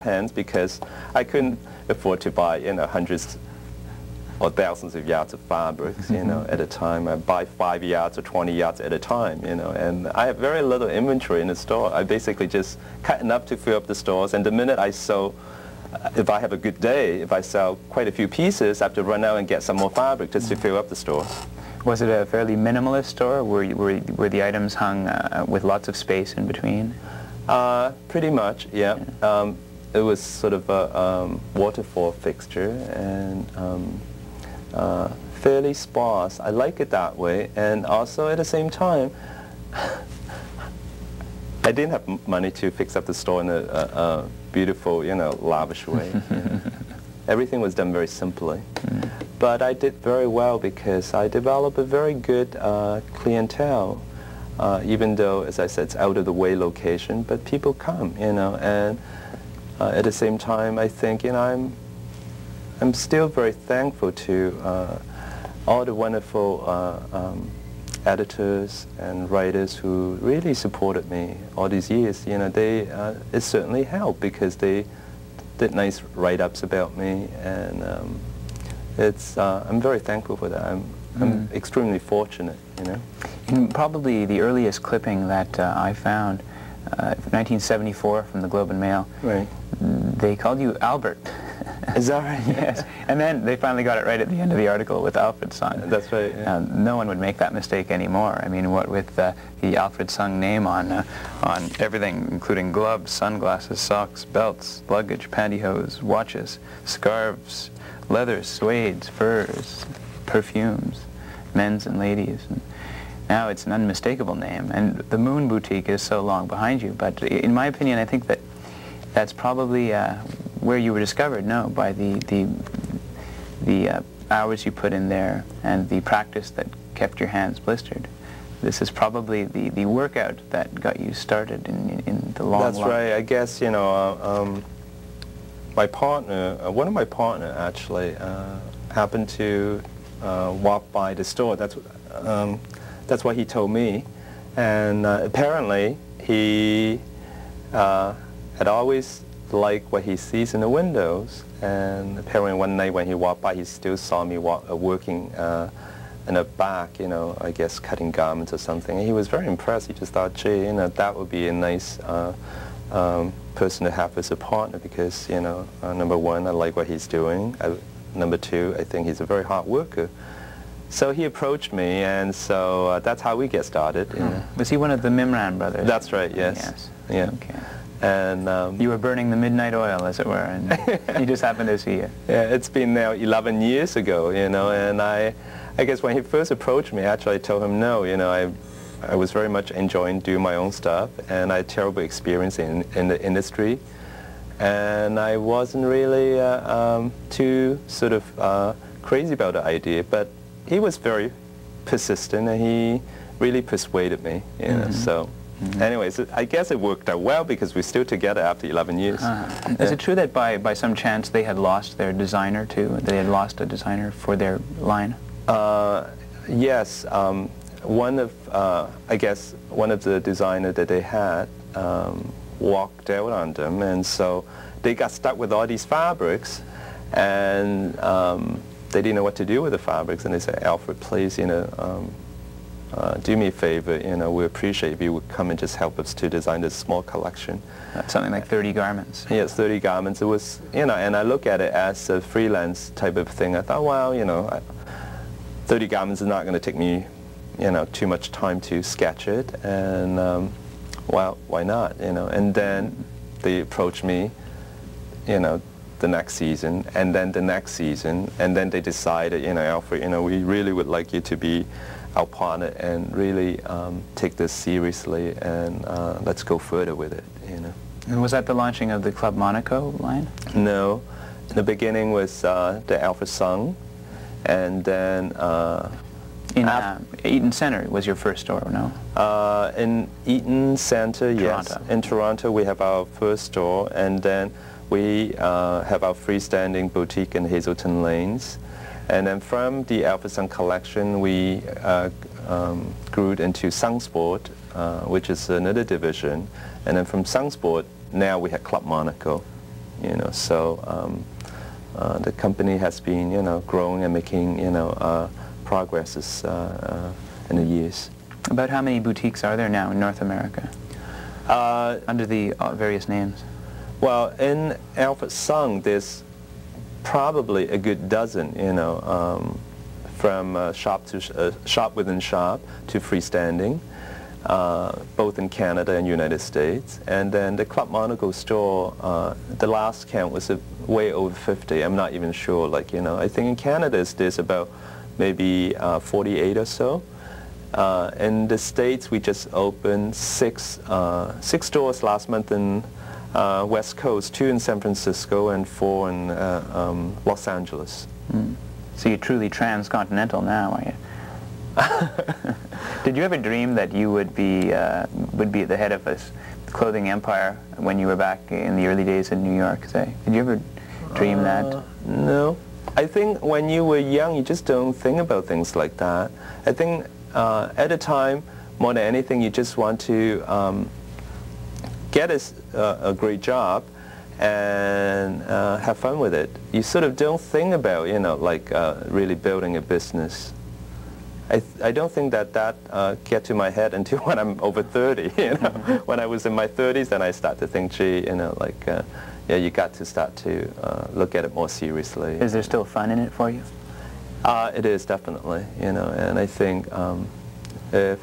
pens because I couldn't afford to buy, you know, hundreds or thousands of yards of fabrics, you know, at a time. I buy 5 yards or 20 yards at a time, you know, and I have very little inventory in the store. I basically just cut enough to fill up the stores, and the minute I sew, if I have a good day, if I sell quite a few pieces, I have to run out and get some more fabric just to fill up the store. Was it a fairly minimalist store? Were the items hung with lots of space in between? Pretty much, yeah. It was sort of a waterfall fixture, and fairly sparse. I like it that way, and also at the same time, I didn't have money to fix up the store in a beautiful, you know, lavish way. You know. Everything was done very simply. But I did very well because I developed a very good clientele, even though, as I said, it's out of the way location, but people come, you know, and at the same time, I think, you know, I'm still very thankful to all the wonderful editors and writers who really supported me all these years. You know, it certainly helped because they did nice write-ups about me, and I'm very thankful for that. I'm extremely fortunate, you know. And probably the earliest clipping that I found, 1974 from the Globe and Mail, right. They called you Albert. Is that right? Yes. And then they finally got it right at the end of the article with Alfred Sung. That's right. Yeah. No one would make that mistake anymore. I mean, what with the Alfred Sung name on everything, including gloves, sunglasses, socks, belts, luggage, pantyhose, watches, scarves, leathers, suedes, furs, perfumes, men's and ladies. And now it's an unmistakable name. And the Moon Boutique is so long behind you. But in my opinion, I think that's probably where you were discovered, by the hours you put in there and the practice that kept your hands blistered. This is probably the workout that got you started in the long That's right. I guess, you know, my partner, one of my partner actually, happened to walk by the store. That's what he told me. And apparently he had always liked what he sees in the windows, and apparently one night when he walked by, he still saw me working in the back, you know, I guess cutting garments or something. And he was very impressed. He just thought, gee, you know, that would be a nice person to have as a partner because, you know, number one, I like what he's doing. Number two, I think he's a very hard worker. So he approached me, and so that's how we get started. You know. Was he one of the Mimran brothers? That's right, yes. Yes. Yeah. Okay. And you were burning the midnight oil, as it were, and he just happened to see you. Yeah, it's been now 11 years ago, you know, and I guess when he first approached me, actually I told him no, you know, I was very much enjoying doing my own stuff, and I had terrible experience in the industry, and I wasn't really too sort of crazy about the idea, but he was very persistent, and he really persuaded me, you know, so. Anyways, I guess it worked out well because we're still together after 11 years. Is it true that by some chance they had lost their designer too? They had lost a designer for their line? Yes. One of, I guess, one of the designers that they had walked out on them, and so they got stuck with all these fabrics, and they didn't know what to do with the fabrics, and they said, Alfred, please, you know, do me a favor, you know, we appreciate if you would come and just help us to design this small collection. Something like 30 garments. Yes, 30 garments. It was, you know, and I look at it as a freelance type of thing. I thought, well, you know, 30 garments is not going to take me, you know, too much time to sketch it, and well, why not, you know? And then they approached me, you know, the next season, and then the next season, and then they decided, you know, Alfred, you know, we really would like you to be our partner and really take this seriously, and let's go further with it, you know. And was that the launching of the Club Monaco line? No. In the beginning was the Alfred Sung, and then in Eaton Centre was your first store, no? In Eaton Centre, yes. Toronto. In Toronto we have our first store, and then we have our freestanding boutique in Hazelton Lanes. And then from the Alfred Sung collection, we grew into Sung Sport, which is another division. And then from Sung Sport, now we have Club Monaco. you know. So the company has been, you know, growing and making, you know, progresses in the years. About how many boutiques are there now in North America under the various names? Well, in Alfred Sung, there's probably a good dozen, you know, from shop within shop to freestanding, both in Canada and United States. And then the Club Monaco store, the last count was way over 50. I'm not even sure, like, you know, I think in Canada there's about maybe 48 or so. In the States, we just opened six stores last month in West Coast, 2 in San Francisco and 4 in Los Angeles. Mm. So you're truly transcontinental now, are you? Did you ever dream that you would be at the head of a clothing empire when you were back in the early days in New York, say? Did you ever dream that? No. I think when you were young, you just don't think about things like that. I think at the time, more than anything, you just want to get a great job and have fun with it. You sort of don't think about, you know, like really building a business. I don't think that get to my head until when I'm over 30, you know. When I was in my 30s, then I start to think, gee, you know, like, yeah, you got to start to look at it more seriously. Is there still fun in it for you? It is, definitely, you know, and I think if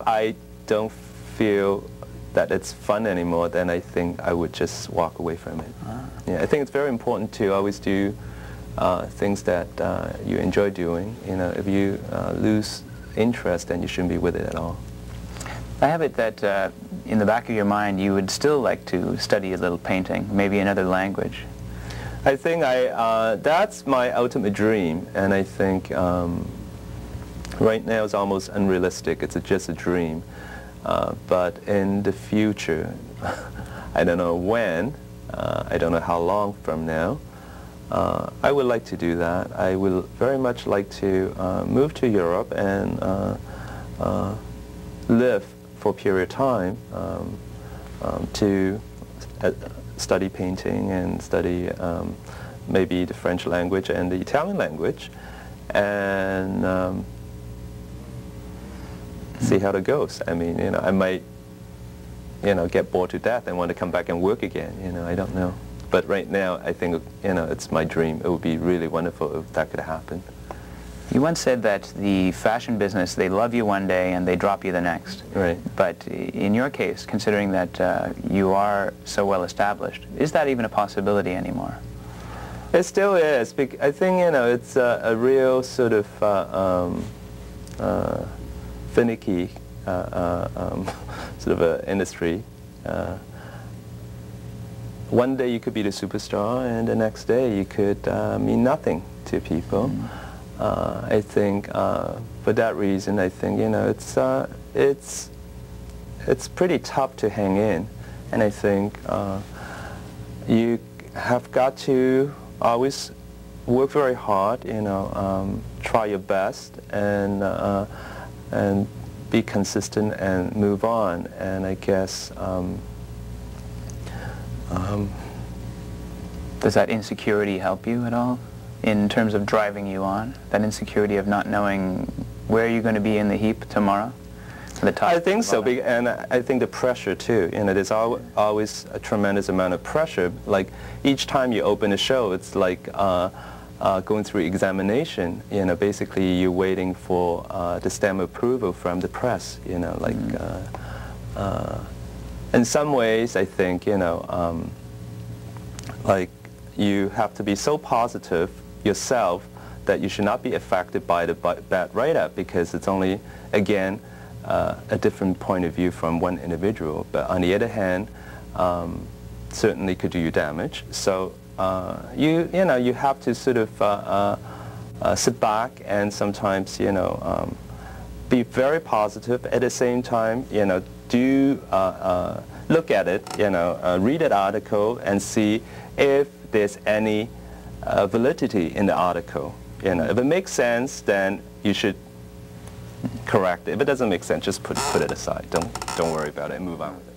I don't feel that it's fun anymore, then I think I would just walk away from it. Yeah, I think it's very important to always do things that you enjoy doing. You know, if you lose interest, then you shouldn't be with it at all. I have it that in the back of your mind you would still like to study a little painting, maybe another language. I think that's my ultimate dream, and I think right now it's almost unrealistic. It's just a dream. But in the future, I don't know when, I don't know how long from now, I would like to do that. I will very much like to move to Europe and live for a period of time to study painting and study maybe the French language and the Italian language, and see how that goes. I mean, you know, I might, you know, get bored to death and want to come back and work again. You know, I don't know. But right now, I think, you know, it's my dream. It would be really wonderful if that could happen. You once said that the fashion business, they love you one day and they drop you the next. Right. But in your case, considering that you are so well established, is that even a possibility anymore? It still is. I think, you know, it's a real sort of finicky sort of an industry. One day you could be the superstar, and the next day you could mean nothing to people. I think for that reason, I think, you know, it's pretty tough to hang in, and I think you have got to always work very hard, you know, try your best, and be consistent and move on. And I guess does that insecurity help you at all in terms of driving you on? That insecurity of not knowing where you're going to be in the heap tomorrow? I think so, and I think the pressure too. You know, there's always a tremendous amount of pressure. Like each time you open a show, it's like going through examination. You know, basically you're waiting for the stamp of approval from the press. You know, like in some ways, I think, you know, like you have to be so positive yourself that you should not be affected by the bad write-up, because it's only, again, a different point of view from one individual. But on the other hand, certainly could do you damage. So you know, you have to sort of sit back and sometimes, you know, be very positive. At the same time, you know, do look at it, you know, read an article and see if there's any validity in the article. You know, if it makes sense, then you should correct it. If it doesn't make sense, just put it aside. Don't worry about it and move on with it.